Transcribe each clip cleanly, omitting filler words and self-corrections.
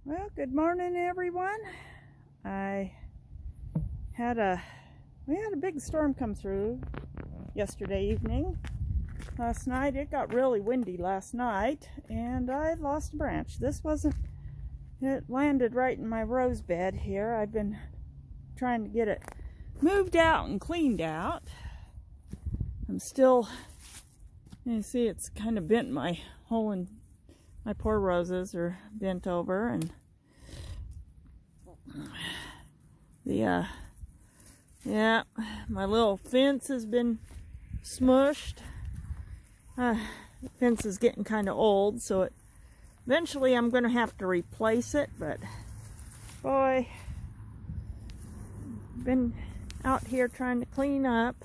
Well, good morning, everyone. We had a big storm come through yesterday evening. Last night it got really windy last night, and I lost a branch. It landed right in my rose bed here. I've been trying to get it moved out and cleaned out. I'm still, you see, it's kind of bent my hole in. My poor roses are bent over, and my little fence has been smushed. The fence is getting kind of old, so eventually I'm going to have to replace it, but boy, I've been out here trying to clean up.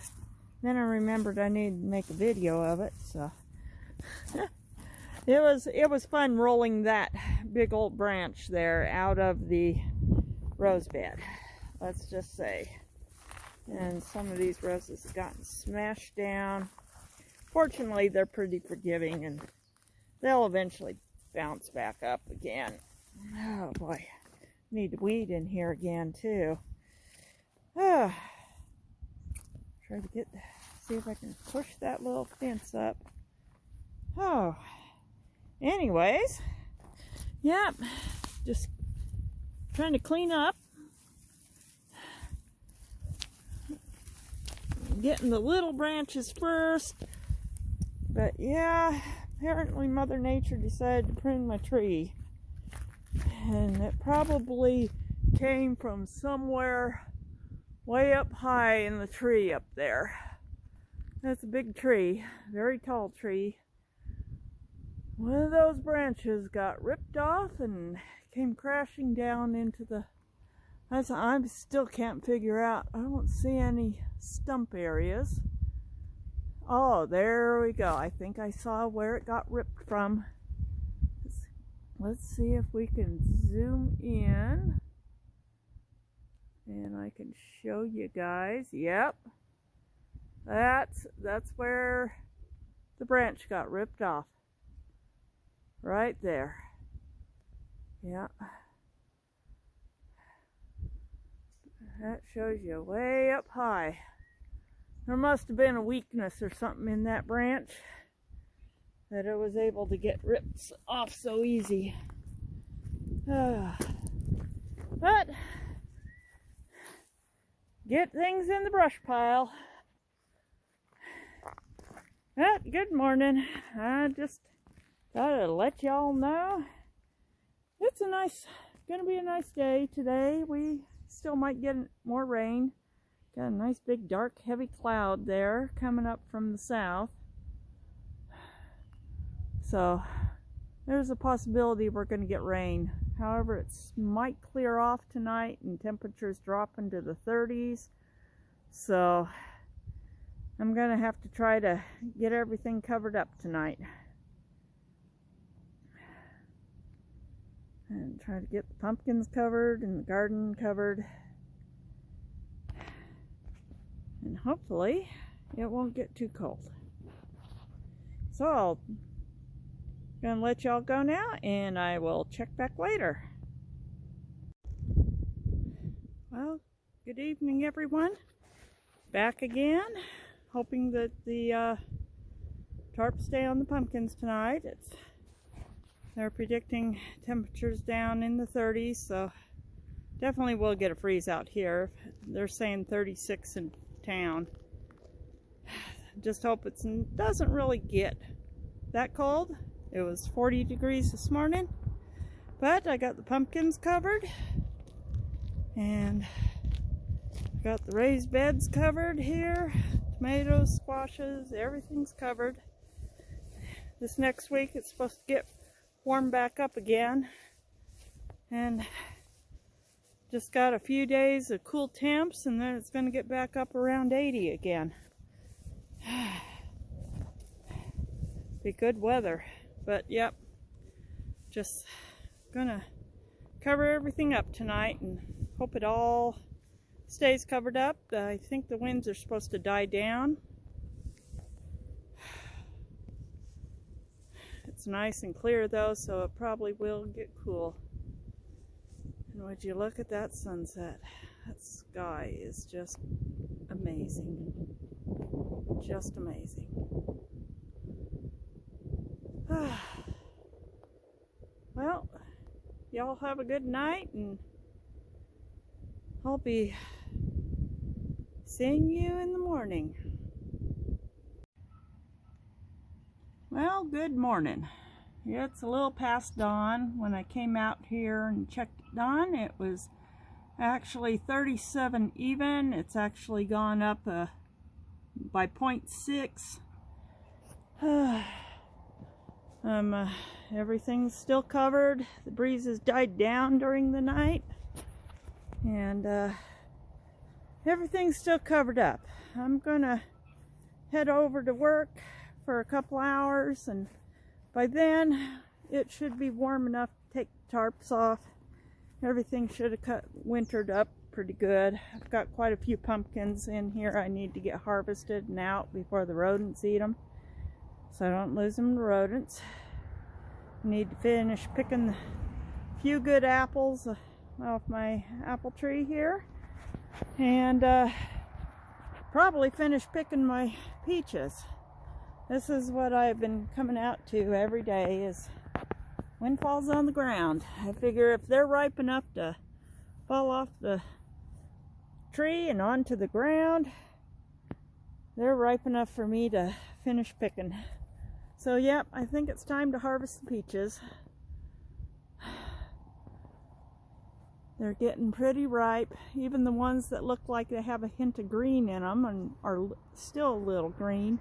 Then I remembered I needed to make a video of it, so it was fun rolling that big old branch there out of the rose bed, let's just say. And some of these roses have gotten smashed down. Fortunately, they're pretty forgiving, and they'll eventually bounce back up again. Oh boy, need to weed in here again too. Try to see if I can push that little fence up. Oh, anyways, yep, just trying to clean up, getting the little branches first. But yeah, apparently Mother Nature decided to prune my tree, and it probably came from somewhere way up high in the tree up there. That's a big tree, very tall tree. One of those branches got ripped off and came crashing down into the... I still can't figure out. I don't see any stump areas. Oh, there we go. I think I saw where it got ripped from. Let's see if we can zoom in, and I can show you guys. Yep, that's where the branch got ripped off. Right there. Yeah. That shows you way up high. There must have been a weakness or something in that branch that it was able to get ripped off so easy. But get things in the brush pile. Good morning. I just gotta let y'all know it's gonna be a nice day today. We still might get more rain. Got a nice big dark heavy cloud there coming up from the south, so there's a possibility we're going to get rain. However, it might clear off tonight and temperatures drop into the 30s, so I'm going to have to try to get everything covered up tonight and try to get the pumpkins covered and the garden covered. And hopefully it won't get too cold. So I'm gonna let y'all go now, and I will check back later. Well, good evening, everyone. Back again, hoping that the tarps stay on the pumpkins tonight. They're predicting temperatures down in the 30s, so definitely will get a freeze out here. They're saying 36 in town. Just hope it doesn't really get that cold. It was 40 degrees this morning, but I got the pumpkins covered, and got the raised beds covered here. Tomatoes, squashes, everything's covered. This next week it's supposed to get warm back up again, and just got a few days of cool temps, and then it's going to get back up around 80 again. Be good weather. But yep, just gonna cover everything up tonight and hope it all stays covered up. I think the winds are supposed to die down. It's nice and clear though, so it probably will get cool. And would you look at that sunset? That sky is just amazing. Just amazing. Well, y'all have a good night, and I'll be seeing you in the morning. Well, good morning. It's a little past dawn. When I came out here and checked it on, it was actually 37 even. It's actually gone up by 0.6. Everything's still covered. The breeze has died down during the night, and everything's still covered up. I'm gonna head over to work for a couple hours, and by then it should be warm enough to take the tarps off. Everything should have wintered up pretty good. I've got quite a few pumpkins in here I need to get harvested and out before the rodents eat them, so I don't lose them to rodents. I need to finish picking a few good apples off my apple tree here, and probably finish picking my peaches. This is what I've been coming out to every day, is when falls on the ground. I figure if they're ripe enough to fall off the tree and onto the ground, they're ripe enough for me to finish picking. So yep, I think it's time to harvest the peaches. They're getting pretty ripe. Even the ones that look like they have a hint of green in them and are still a little green.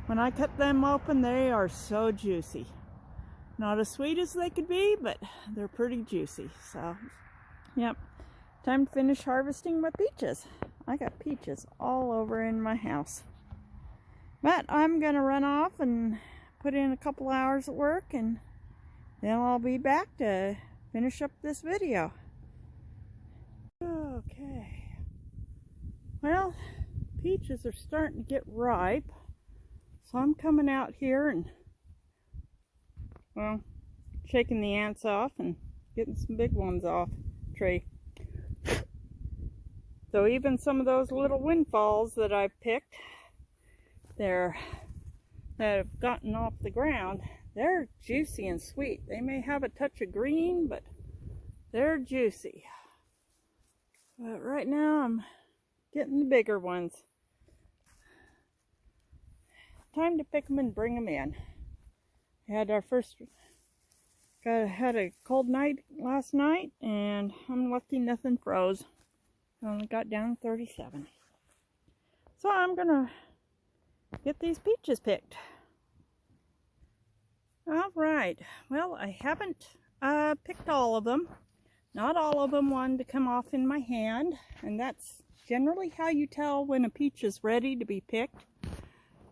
When I cut them open, they are so juicy. Not as sweet as they could be, but they're pretty juicy. So, yep, time to finish harvesting my peaches. I got peaches all over in my house. But I'm gonna run off and put in a couple hours at work, and then I'll be back to finish up this video. Okay. Well, peaches are starting to get ripe. So I'm coming out here and, well, shaking the ants off and getting some big ones off the tree. So even some of those little windfalls that I've picked, that have gotten off the ground, they're juicy and sweet. They may have a touch of green, but they're juicy. But right now I'm getting the bigger ones. Time to pick them and bring them in. Had a cold night last night, and I'm lucky nothing froze. I only got down to 37. So I'm gonna get these peaches picked. All right. Well, I haven't picked all of them. Not all of them wanted to come off in my hand, and that's generally how you tell when a peach is ready to be picked.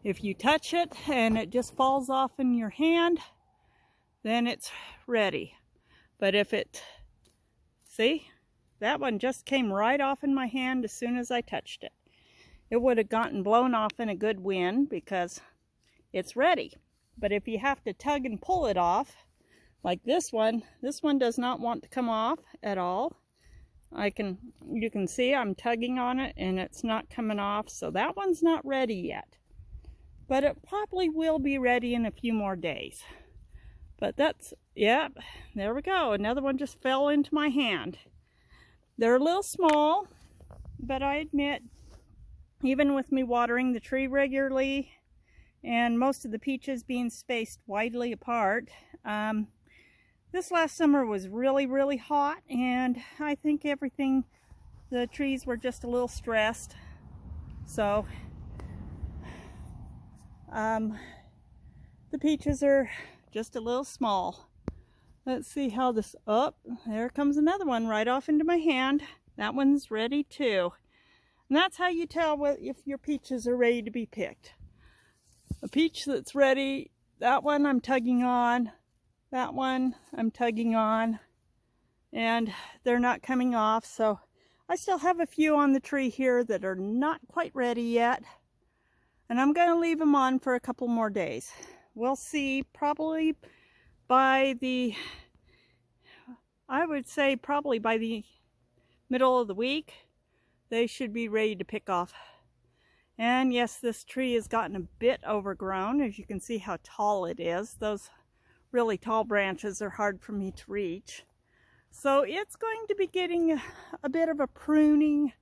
If you touch it and it just falls off in your hand, then it's ready. But if see, that one just came right off in my hand as soon as I touched it. It would have gotten blown off in a good wind because it's ready. But if you have to tug and pull it off, like this one does not want to come off at all. You can see I'm tugging on it and it's not coming off, so that one's not ready yet. But it probably will be ready in a few more days. But yep, there we go. Another one just fell into my hand. They're a little small, but I admit, even with me watering the tree regularly and most of the peaches being spaced widely apart, this last summer was really, really hot, and I think the trees were just a little stressed. So, the peaches are just a little small. Let's see how this, there comes another one right off into my hand. That one's ready too. And that's how you tell if your peaches are ready to be picked. A peach that's ready, that one I'm tugging on, that one I'm tugging on, and they're not coming off. So I still have a few on the tree here that are not quite ready yet. And I'm going to leave them on for a couple more days. We'll see, probably by the I would say probably by the middle of the week, they should be ready to pick off. And yes, this tree has gotten a bit overgrown, as you can see how tall it is. Those really tall branches are hard for me to reach. So it's going to be getting a bit of a pruning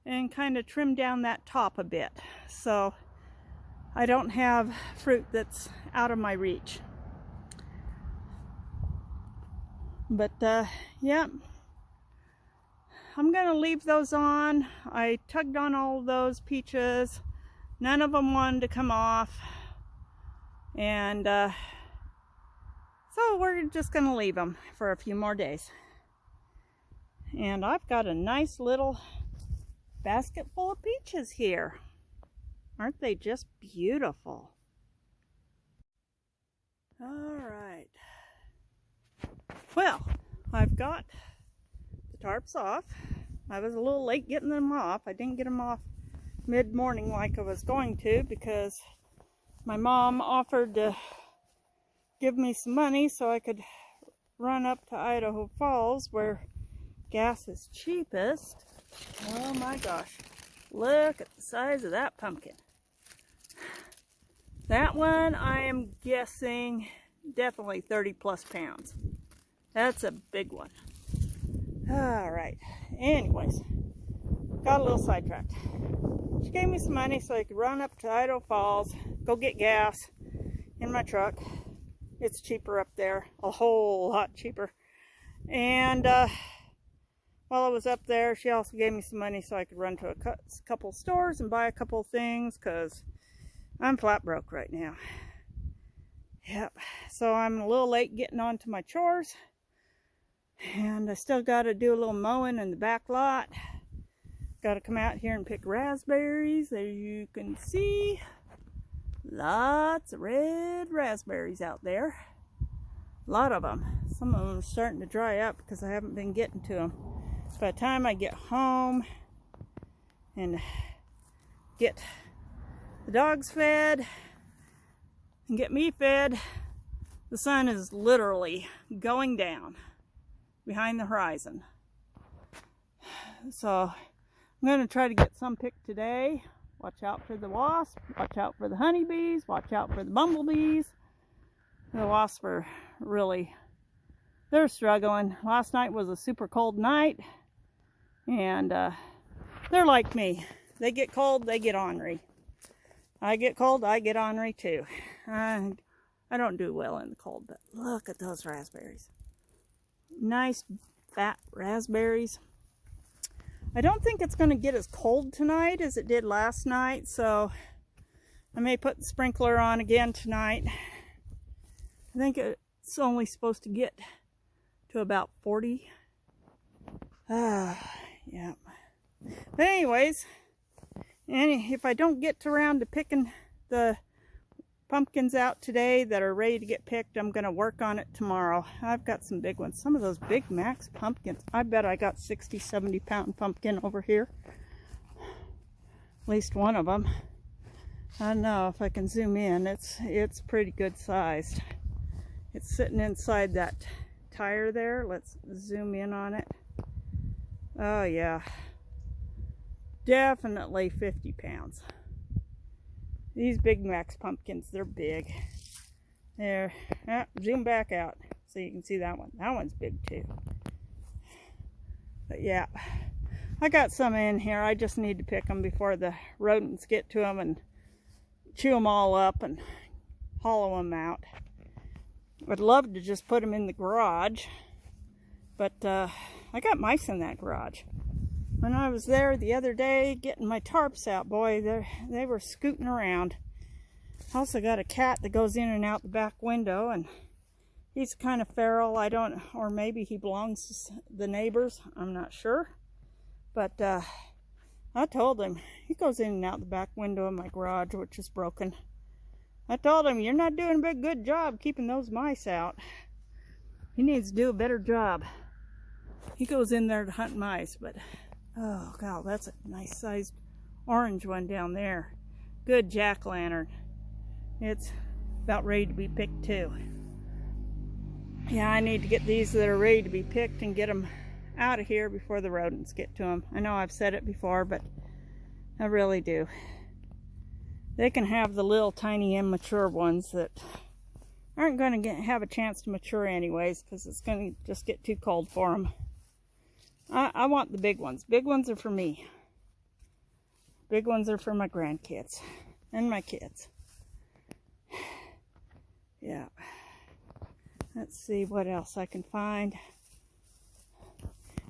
and kind of trim down that top a bit. So I don't have fruit that's out of my reach. But yeah, I'm going to leave those on. I tugged on all of those peaches. None of them wanted to come off. And so we're just going to leave them for a few more days. And I've got a nice little basket full of peaches here. Aren't they just beautiful? All right. Well, I've got the tarps off. I was a little late getting them off. I didn't get them off mid-morning like I was going to because my mom offered to give me some money so I could run up to Idaho Falls where gas is cheapest. Oh my gosh, look at the size of that pumpkin. That one I am guessing definitely 30 plus pounds. That's a big one. All right, anyways, got a little sidetracked. She gave me some money so I could run up to Idaho Falls, go get gas in my truck. It's cheaper up there, a whole lot cheaper. And while I was up there, she also gave me some money so I could run to a couple stores and buy a couple of things because I'm flat broke right now. Yep, so I'm a little late getting on to my chores. And I still got to do a little mowing in the back lot. Got to come out here and pick raspberries. There you can see lots of red raspberries out there. A lot of them. Some of them are starting to dry up because I haven't been getting to them. By the time I get home and get the dogs fed and get me fed, the sun is literally going down behind the horizon. So I'm going to try to get some picked today. Watch out for the wasps, watch out for the honeybees, watch out for the bumblebees. The wasps are really, they're struggling. Last night was a super cold night, and they're like me. They get cold, they get ornery. I get cold, I get ornery too. I don't do well in the cold, but look at those raspberries. Nice fat raspberries. I don't think it's going to get as cold tonight as it did last night, so I may put the sprinkler on again tonight. I think it's only supposed to get to about 40. Yeah. But anyways, if I don't get around to picking the pumpkins out today that are ready to get picked, I'm going to work on it tomorrow. I've got some big ones. Some of those Big Max pumpkins. I bet I got 60, 70 pound pumpkin over here. At least one of them. I don't know if I can zoom in. It's pretty good sized. It's sitting inside that tire there. Let's zoom in on it. Oh yeah. Definitely 50 pounds. These Big Max pumpkins, they're big. There, zoom back out so you can see that one. That one's big too. But yeah, I got some in here. I just need to pick them before the rodents get to them and chew them all up and hollow them out. I'd love to just put them in the garage, but I got mice in that garage. When I was there the other day getting my tarps out, boy, they were scooting around. I also got a cat that goes in and out the back window, and he's kind of feral. Or maybe he belongs to the neighbors. I'm not sure. But I told him, he goes in and out the back window of my garage, which is broken. I told him, you're not doing a good job keeping those mice out. He needs to do a better job. He goes in there to hunt mice, but oh god, that's a nice sized orange one down there. Good jack-o'-lantern. It's about ready to be picked too. Yeah, I need to get these that are ready to be picked and get them out of here before the rodents get to them. I know I've said it before, but I really do. They can have the little tiny immature ones that aren't going to have a chance to mature anyways, because it's going to just get too cold for them. I want the big ones. Big ones are for me. Big ones are for my grandkids and my kids. Yeah. Let's see what else I can find.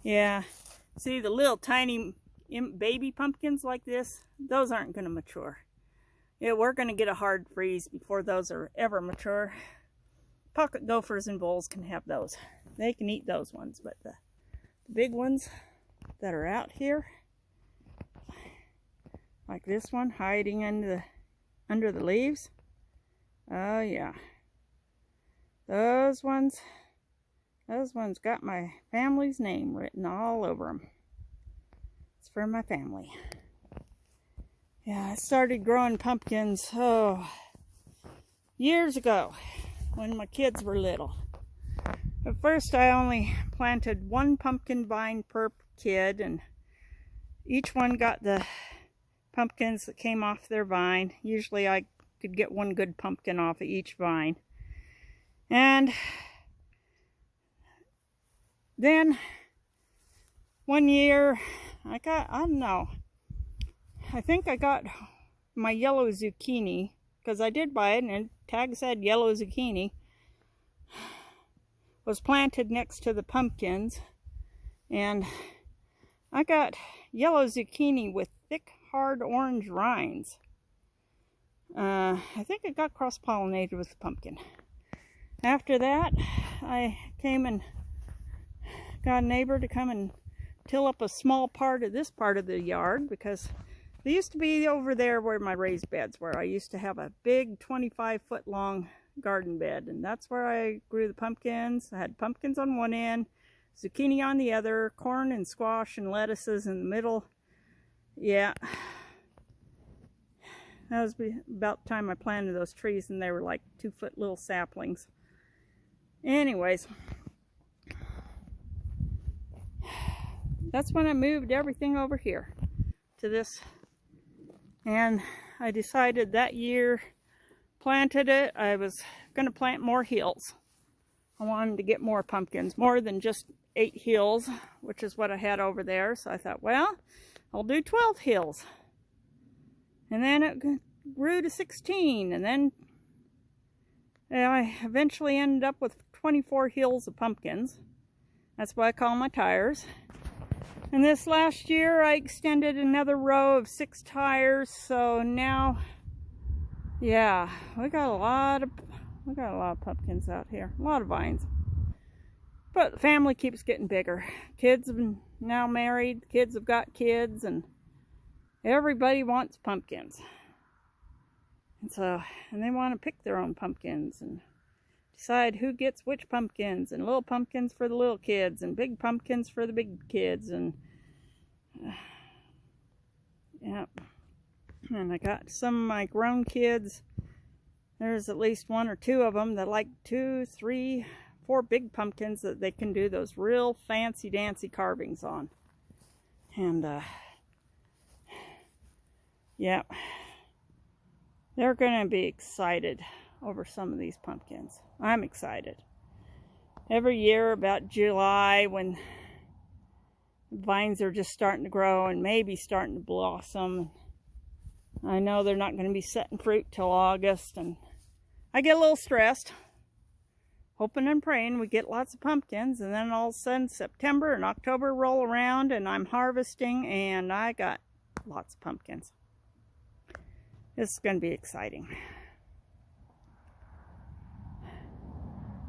Yeah. See, the little tiny baby pumpkins like this, those aren't going to mature. Yeah, we're going to get a hard freeze before those are ever mature. Pocket gophers and voles can have those. They can eat those ones, but the big ones that are out here, like this one hiding under the leaves, oh yeah, those ones got my family's name written all over them. It's for my family. Yeah, I started growing pumpkins, years ago when my kids were little. At first I only planted one pumpkin vine per kid, and each one got the pumpkins that came off their vine. Usually I could get one good pumpkin off of each vine. And then one year I think I got my yellow zucchini, because I did buy it and the tag said yellow zucchini, was planted next to the pumpkins, and I got yellow zucchini with thick hard orange rinds. I think it got cross-pollinated with the pumpkin. After that, I came and got a neighbor to come and till up a small part of this part of the yard, because they used to be over there where my raised beds were. I used to have a big 25-foot long garden bed, and that's where I grew the pumpkins. I had pumpkins on one end, zucchini on the other, corn and squash and lettuces in the middle. Yeah, that was about the time I planted those trees, and they were like 2-foot little saplings. Anyways, that's when I moved everything over here to this, and I decided that year, planted it, I was going to plant more hills. I wanted to get more pumpkins, more than just 8 hills, which is what I had over there. So I thought, well, I'll do 12 hills. And then it grew to 16, and then I eventually ended up with 24 hills of pumpkins. That's what I call my tires. And this last year I extended another row of 6 tires, so now, yeah, we got a lot of pumpkins out here, a lot of vines. But the family keeps getting bigger. Kids have now married, kids have got kids, and everybody wants pumpkins. And they want to pick their own pumpkins and decide who gets which pumpkins, and little pumpkins for the little kids and big pumpkins for the big kids, and yep. And I got some of my grown kids. There's at least 1 or 2 of them that like 2, 3, 4 big pumpkins that they can do those real fancy dancy carvings on. And yep, they're gonna be excited over some of these pumpkins. I'm excited. Every year about July, when vines are just starting to grow and maybe starting to blossom, I know they're not going to be setting fruit till August, and I get a little stressed, hoping and praying we get lots of pumpkins, and then all of a sudden September and October roll around and I'm harvesting and I got lots of pumpkins. This is going to be exciting.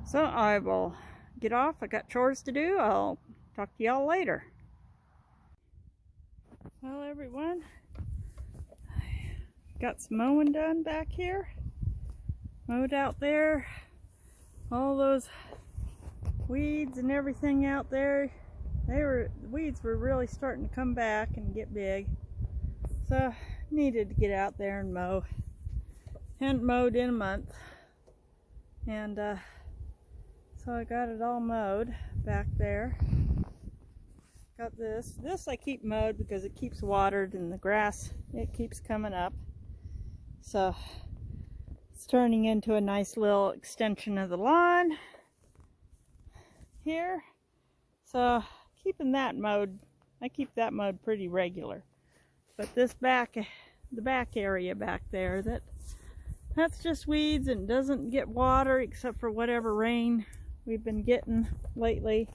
So I will get off. I got chores to do. I'll talk to y'all later. Well, everyone, got some mowing done back here. Mowed out there. All those weeds and everything out there. The weeds were really starting to come back and get big. So needed to get out there and mow. Hadn't mowed in a month. And So I got it all mowed back there. Got this. This I keep mowed because it keeps watered and the grass, it keeps coming up. So it's turning into a nice little extension of the lawn here. So keeping that mowed, I keep that mowed pretty regular. But this the back area back there, that's just weeds and doesn't get water except for whatever rain we've been getting lately.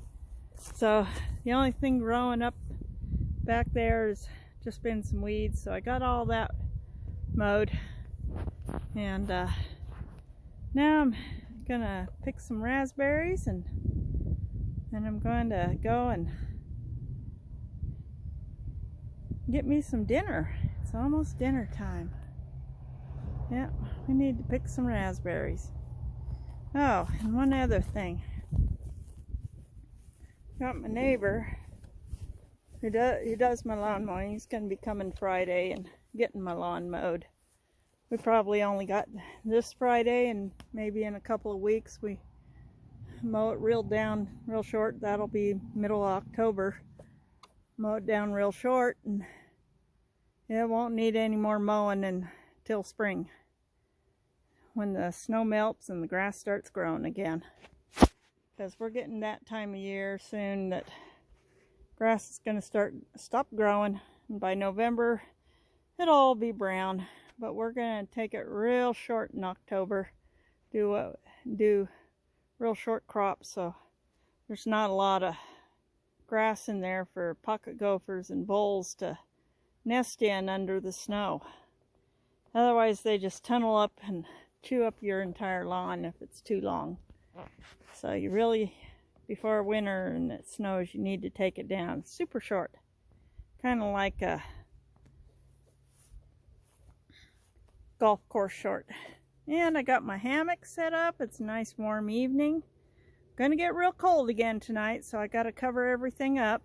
So the only thing growing up back there has just been some weeds. So I got all that mowed, and now I'm gonna pick some raspberries, and then I'm going to go and get me some dinner. It's almost dinner time. Yeah, we need to pick some raspberries. Oh, and one other thing. Got my neighbor who does my lawn mowing. He's going to be coming Friday and getting my lawn mowed. We probably only got this Friday, and maybe in a couple of weeks we mow it real short. That'll be middle of October. Mow it down real short, and it won't need any more mowing until spring, when the snow melts and the grass starts growing again. Because we're getting that time of year soon that grass is going to stop growing, and by November it'll all be brown. But we're going to take it real short in October, do real short crops, so there's not a lot of grass in there for pocket gophers and voles to nest in under the snow. Otherwise they just tunnel up and chew up your entire lawn if it's too long. So you really, before winter and it snows, you need to take it down super short, kind of like a golf course short. And I got my hammock set up. It's a nice warm evening. Gonna get real cold again tonight, so I gotta cover everything up.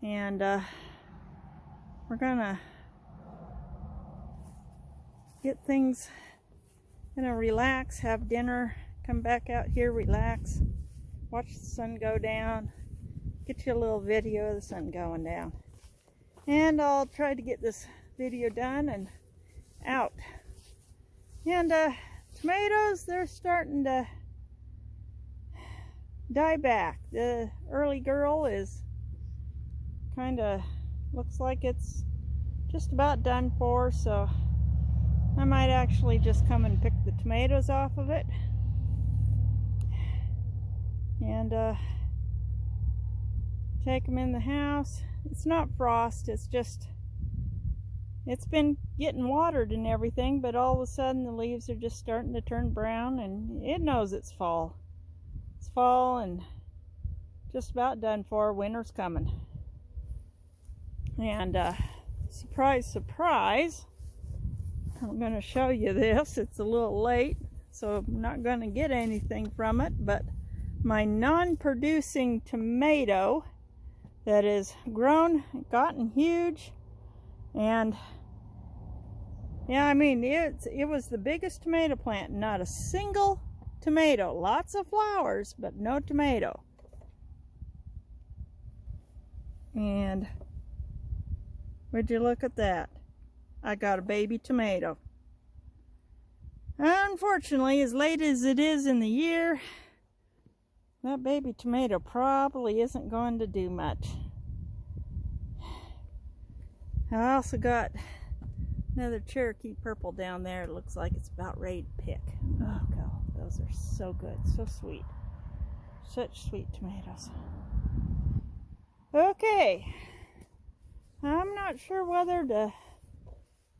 And we're gonna get things, gonna relax, have dinner, come back out here, relax, watch the sun go down, get you a little video of the sun going down. And I'll try to get this video done and out. And tomatoes, they're starting to die back. The early girl is kind of, looks like it's just about done for, so I might actually just come and pick the tomatoes off of it and take them in the house. It's not frost, it's just, it's been getting watered and everything, but all of a sudden the leaves are just starting to turn brown, and it knows it's fall. It's fall and just about done for. Winter's coming. And surprise, surprise, I'm going to show you this. It's a little late, so I'm not going to get anything from it, but my non-producing tomato that is grown, gotten huge, and yeah, I mean, it was the biggest tomato plant. Not a single tomato. Lots of flowers, but no tomato. And would you look at that? I got a baby tomato. Unfortunately, as late as it is in the year, that baby tomato probably isn't going to do much. I also got another Cherokee purple down there. It looks like it's about ready to pick. Oh God, those are so good, so sweet. Such sweet tomatoes. Okay, I'm not sure whether to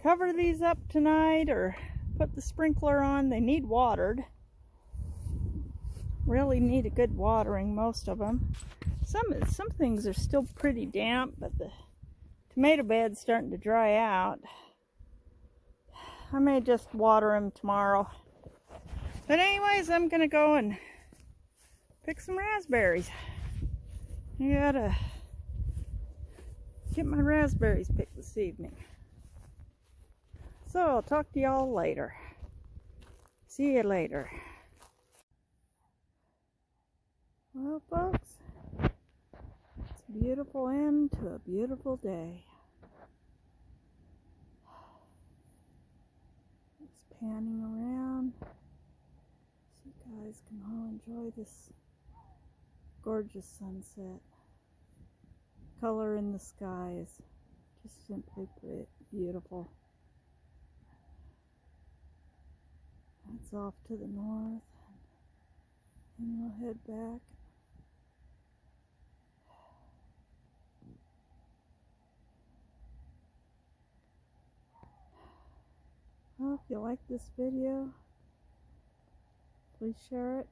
cover these up tonight or put the sprinkler on. They need watered. Really need a good watering, most of them. Some things are still pretty damp, but the tomato bed's starting to dry out. I may just water them tomorrow. But anyways, I'm gonna go and pick some raspberries. I gotta get my raspberries picked this evening. So I'll talk to y'all later. See you later. Well, folks, it's a beautiful end to a beautiful day. Just panning around so you guys can all enjoy this gorgeous sunset. Color in the sky is just simply beautiful. That's off to the north, and we'll head back. Well, if you like this video, please share it,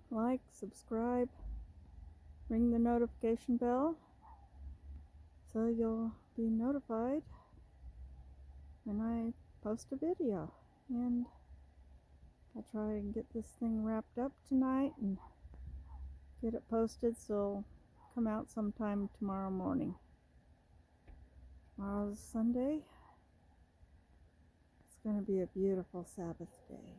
like, subscribe, ring the notification bell so you'll be notified when I post a video. And I'll try and get this thing wrapped up tonight and get it posted so it'll come out sometime tomorrow morning. Tomorrow's Sunday. It's going to be a beautiful Sabbath day.